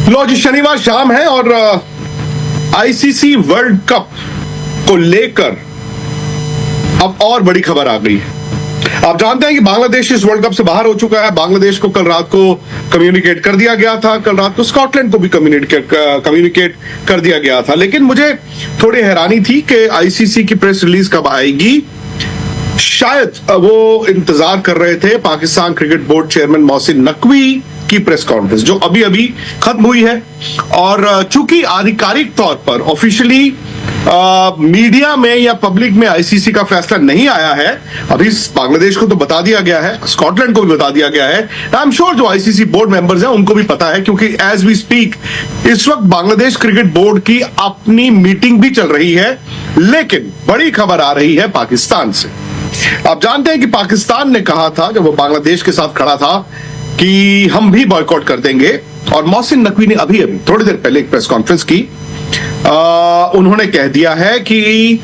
लो जी, शनिवार शाम है और आईसीसी वर्ल्ड कप को लेकर अब और बड़ी खबर आ गई है। आप जानते हैं कि बांग्लादेश इस वर्ल्ड कप से बाहर हो चुका है। बांग्लादेश को कल रात को कम्युनिकेट कर दिया गया था, कल रात को स्कॉटलैंड को भी कम्युनिकेट कर दिया गया था। लेकिन मुझे थोड़ी हैरानी थी कि आईसीसी की प्रेस रिलीज कब आएगी। शायद वो इंतजार कर रहे थे Pakistan cricket board chairman Mohsin Naqvi की प्रेस कॉन्फ्रेंस, जो अभी अभी खत्म हुई है। और चूंकि आधिकारिक तौर पर ऑफिशियली मीडिया में या पब्लिक में आईसीसी का फैसला नहीं आया है, अभी बांग्लादेश को तो बता दिया गया है, स्कॉटलैंड को भी बता दिया गया है। आई एम श्योर जो आईसीसी बोर्ड मेंबर्स हैं उनको भी पता है, क्योंकि एज वी स्पीक इस वक्त बांग्लादेश क्रिकेट बोर्ड की अपनी मीटिंग भी चल रही है। लेकिन बड़ी खबर आ रही है पाकिस्तान से। आप जानते हैं कि पाकिस्तान ने कहा था जब वो बांग्लादेश के साथ खड़ा था कि हम भी बॉयकॉट कर देंगे, और मोहसिन नकवी ने अभी थोड़ी देर पहले एक प्रेस कॉन्फ्रेंस की। उन्होंने कह दिया है कि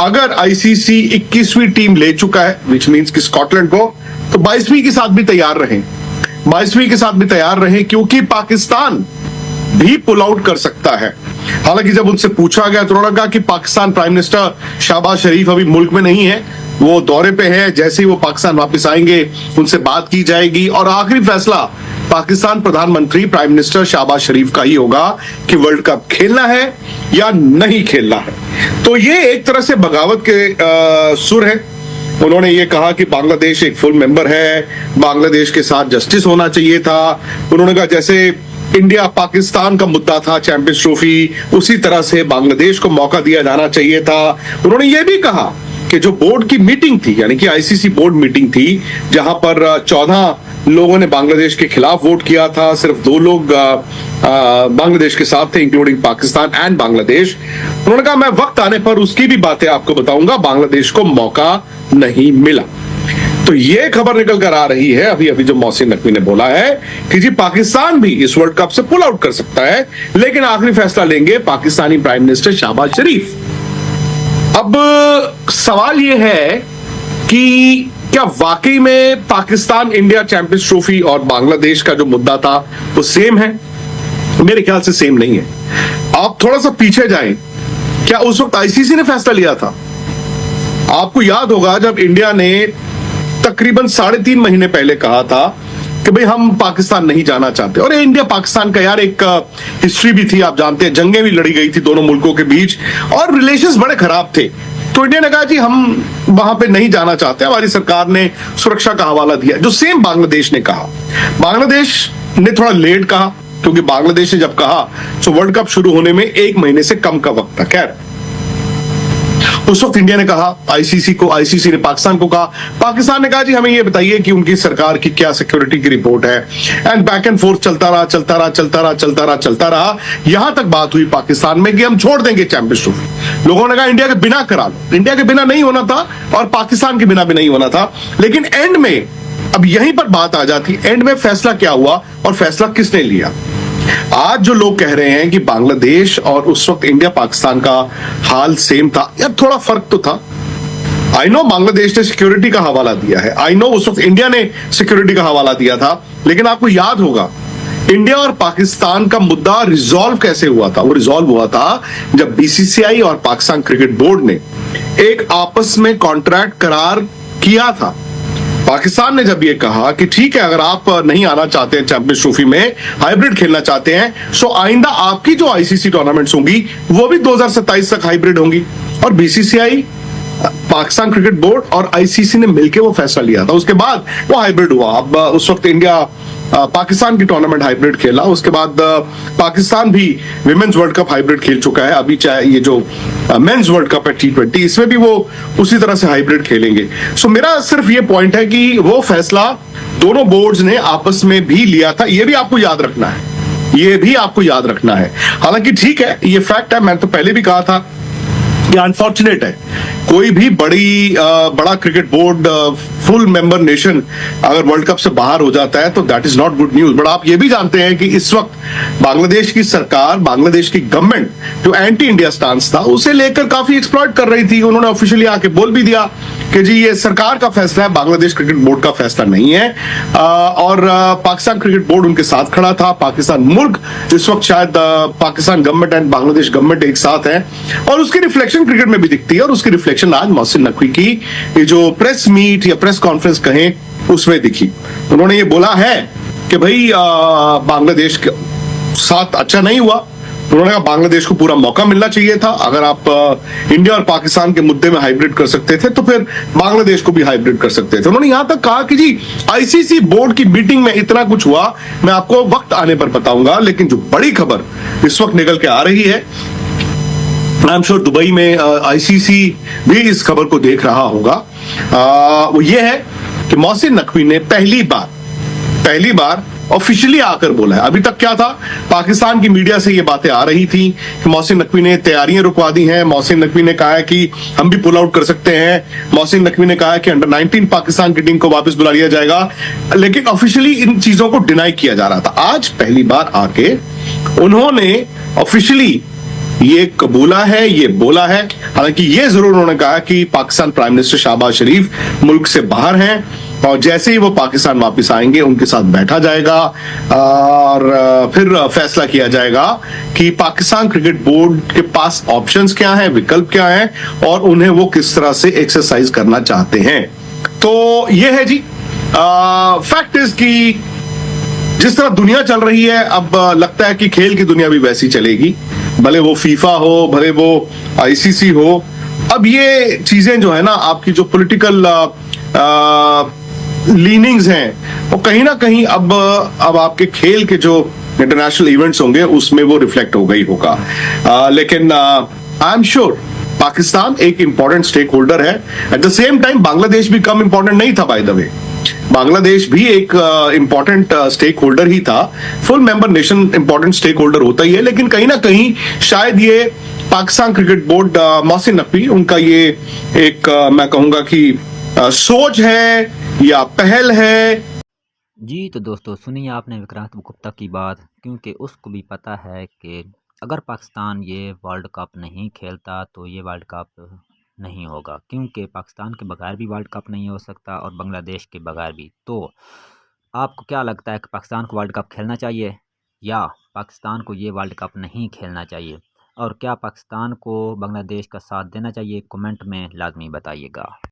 अगर आईसीसी 21वीं टीम ले चुका है, विच मींस कि स्कॉटलैंड को, तो 22वीं के साथ भी तैयार रहें, 22वीं के साथ भी तैयार रहें, क्योंकि पाकिस्तान भी पुल आउट कर सकता है। हालांकि जब उनसे पूछा गया तो उन्होंने कहा कि पाकिस्तान प्राइम मिनिस्टर शहबाज शरीफ अभी मुल्क में नहीं है, वो दौरे पे है। जैसे ही वो पाकिस्तान वापस आएंगे उनसे बात की जाएगी और आखिरी फैसला पाकिस्तान प्रधानमंत्री प्राइम मिनिस्टर शहबाज शरीफ का ही होगा कि वर्ल्ड कप खेलना है या नहीं खेलना है। तो ये एक तरह से बगावत के सुर है। उन्होंने ये कहा कि बांग्लादेश एक फुल मेंबर है, बांग्लादेश के साथ जस्टिस होना चाहिए था। उन्होंने कहा जैसे इंडिया पाकिस्तान का मुद्दा था चैंपियंस ट्रॉफी, उसी तरह से बांग्लादेश को मौका दिया जाना चाहिए था। उन्होंने ये भी कहा कि जो बोर्ड की मीटिंग थी, यानी कि आईसीसी बोर्ड मीटिंग थी, जहां पर 14 लोगों ने बांग्लादेश के खिलाफ वोट किया था, सिर्फ 2 लोग बांग्लादेश के साथ थे, इंक्लूडिंग पाकिस्तान एंड बांग्लादेश। उन्होंने कहा मैं वक्त आने पर उसकी भी बातें आपको बताऊंगा, बांग्लादेश को मौका नहीं मिला। तो ये खबर निकल कर आ रही है अभी अभी जो मोहसिन नकवी ने बोला है कि जी पाकिस्तान भी इस वर्ल्ड कप से पुल आउट कर सकता है, लेकिन आखिरी फैसला लेंगे पाकिस्तानी प्राइम मिनिस्टर शहबाज शरीफ। अब सवाल यह है कि क्या वाकई में पाकिस्तान इंडिया चैंपियंस ट्रॉफी और बांग्लादेश का जो मुद्दा था वो सेम है? मेरे ख्याल से सेम नहीं है। आप थोड़ा सा पीछे जाएं, क्या उस वक्त आईसीसी ने फैसला लिया था? आपको याद होगा जब इंडिया ने तकरीबन 3.5 महीने पहले कहा था कि भाई हम पाकिस्तान नहीं जाना चाहते। और इंडिया पाकिस्तान का यार एक हिस्ट्री भी थी, आप जानते हैं, जंगें भी लड़ी गई थी दोनों मुल्कों के बीच और रिलेशंस बड़े खराब थे। तो इंडिया ने कहा जी हम वहां पे नहीं जाना चाहते, हमारी सरकार ने सुरक्षा का हवाला दिया, जो सेम बांग्लादेश ने कहा। बांग्लादेश ने थोड़ा लेट कहा, क्योंकि बांग्लादेश ने जब कहा तो वर्ल्ड कप शुरू होने में 1 महीने से कम का वक्त था। खैर, उस वक्त इंडिया ने कहा आईसीसी को, आईसीसी ने पाकिस्तान को कहा, पाकिस्तान ने कहा जी हमें ये बताइए कि उनकी सरकार की क्या सिक्योरिटी की रिपोर्ट है। एंड बैक एंड फोर्थ चलता रहा। यहां तक बात हुई पाकिस्तान में कि हम छोड़ देंगे चैंपियंस ट्रॉफी। लोगों ने कहा इंडिया के बिना करा लो। इंडिया के बिना नहीं होना था और पाकिस्तान के बिना भी नहीं होना था। लेकिन एंड में अब यहीं पर बात आ जाती, एंड में फैसला क्या हुआ और फैसला किसने लिया? आज जो लोग कह रहे हैं कि बांग्लादेश और उस वक्त इंडिया पाकिस्तान का हाल सेम था, यार थोड़ा फर्क तो था। आई नो बांग्लादेश ने सिक्योरिटी का हवाला दिया है, आई नो उस वक्त इंडिया ने सिक्योरिटी का हवाला दिया था, लेकिन आपको याद होगा इंडिया और पाकिस्तान का मुद्दा रिजॉल्व कैसे हुआ था? वो रिजॉल्व हुआ था जब बीसीसीआई और पाकिस्तान क्रिकेट बोर्ड ने एक आपस में कॉन्ट्रैक्ट करार किया था। पाकिस्तान ने जब ये कहा कि ठीक है, अगर आप नहीं आना चाहते हैं चैंपियंस ट्रॉफी में, हाइब्रिड खेलना चाहते हैं, सो आइंदा आपकी जो आईसीसी टूर्नामेंट्स होंगी वो भी 2027 तक हाइब्रिड होंगी। और बीसीसीआई, पाकिस्तान क्रिकेट बोर्ड और आईसीसी ने मिलकर वो फैसला लिया था। उसके बाद वो हाइब्रिड हुआ। अब उस वक्त इंडिया पाकिस्तान की टूर्नामेंट हाइब्रिड खेला, उसके बाद पाकिस्तान भी विमेंस वर्ल्ड कप हाइब्रिड खेल चुका है। अभी चाहे ये जो मेंस वर्ल्ड कप है T20, इसमें भी वो उसी तरह से हाइब्रिड खेलेंगे। सो मेरा सिर्फ ये पॉइंट है कि वो फैसला दोनों बोर्ड्स ने आपस में भी लिया था। ये भी आपको याद रखना है, ये भी आपको याद रखना है। हालांकि ठीक है, ये फैक्ट है, मैंने तो पहले भी कहा था, ये अनफॉर्चुनेट है। कोई भी बड़ा cricket board full member nation अगर वर्ल्ड कप से बाहर हो जाता है तो that is not good news. But आप ये भी जानते हैं कि इस वक्त बांग्लादेश की सरकार, बांग्लादेश की गवर्नमेंट जो एंटी इंडिया स्टांस था उसे लेकर काफी एक्सप्लॉइट कर रही थी। उन्होंने ऑफिशियली आके बोल भी दिया कि जी ये सरकार का फैसला है, बांग्लादेश क्रिकेट बोर्ड का फैसला नहीं है। और पाकिस्तान क्रिकेट बोर्ड उनके साथ खड़ा था। पाकिस्तान मुल्क इस वक्त शायद Pakistan government and Bangladesh government एक साथ है, और उसकी रिफ्लेक्शन क्रिकेट में भी दिखती है, और उसकी रिफ्लेक्शन आज मोहसिन नकवी की ये जो प्रेस मीट या प्रेस कॉन्फ्रेंस कहें उसमें दिखी। उन्होंने ये बोला है कि भाई बांग्लादेश के साथ अच्छा नहीं हुआ। उन्होंने कहा बांग्लादेश को पूरा मौका मिलना चाहिए था। अगर आप इंडिया और पाकिस्तान के मुद्दे में हाइब्रिड कर सकते थे तो फिर बांग्लादेश को भी हाइब्रिड कर सकते थे। उन्होंने यहां तक कहा कि जी आईसीसी बोर्ड की मीटिंग में इतना कुछ हुआ, मैं आपको वक्त आने पर बताऊंगा। लेकिन जो बड़ी खबर इस वक्त निकल के आ रही है, आई एम श्योर दुबई में आईसीसी भी इस खबर को देख रहा होगा, वो ये है कि मोहसिन नकवी ने पहली बार ऑफिशियली आकर बोला है। अभी तक क्या था, पाकिस्तान की मीडिया से ये बातें आ रही थी कि मोहसिन नकवी ने तैयारियां रुकवा दी हैं। मोहसिन नकवी ने कहा है कि हम भी पुल आउट कर सकते हैं। मोहसिन नकवी ने कहा है कि अंडर 19 पाकिस्तान की टीम को वापस बुला लिया जाएगा। लेकिन ऑफिशियली इन चीजों को डिनाई किया जा रहा था। आज पहली बार आके उन्होंने ऑफिशियली ये कबूला है, ये बोला है। हालांकि ये जरूर उन्होंने कहा कि पाकिस्तान प्राइम मिनिस्टर शहबाज शरीफ मुल्क से बाहर हैं, और जैसे ही वो पाकिस्तान वापस आएंगे उनके साथ बैठा जाएगा और फिर फैसला किया जाएगा कि पाकिस्तान क्रिकेट बोर्ड के पास ऑप्शंस क्या हैं, विकल्प क्या हैं, और उन्हें वो किस तरह से एक्सरसाइज करना चाहते हैं। तो ये है जी फैक्ट इज कि जिस तरह दुनिया चल रही है, अब लगता है कि खेल की दुनिया भी वैसी चलेगी, भले वो फीफा हो, भले वो आईसीसी हो। अब ये चीजें जो है ना, आपकी जो पॉलिटिकल लीनिंग्स हैं, वो कहीं ना कहीं अब आपके खेल के जो इंटरनेशनल इवेंट्स होंगे उसमें वो रिफ्लेक्ट हो गई होगा। लेकिन आई एम श्योर पाकिस्तान एक इंपॉर्टेंट स्टेक होल्डर है। At the same time Bangladesh भी कम इंपॉर्टेंट नहीं था, बाय द वे। बांग्लादेश भी एक इंपॉर्टेंट स्टेक होल्डर ही था। Full member nation important stakeholder होता ही है, लेकिन कहीं ना कहीं शायद ये पाकिस्तान क्रिकेट बोर्ड, मोहसिन नकवी, उनका ये एक मैं कहूंगा कि सोच है या पहल है। जी तो दोस्तों, सुनिए आपने विक्रांत गुप्ता की बात, क्योंकि उसको भी पता है कि अगर पाकिस्तान ये वर्ल्ड कप नहीं खेलता तो ये वर्ल्ड कप नहीं होगा, क्योंकि पाकिस्तान के बगैर भी वर्ल्ड कप नहीं हो सकता और बांग्लादेश के बगैर भी। तो आपको क्या लगता है कि पाकिस्तान को वर्ल्ड कप खेलना चाहिए या पाकिस्तान को ये वर्ल्ड कप नहीं खेलना चाहिए? और क्या पाकिस्तान को बांग्लादेश का साथ देना चाहिए? कमेंट में लाजमी बताइएगा।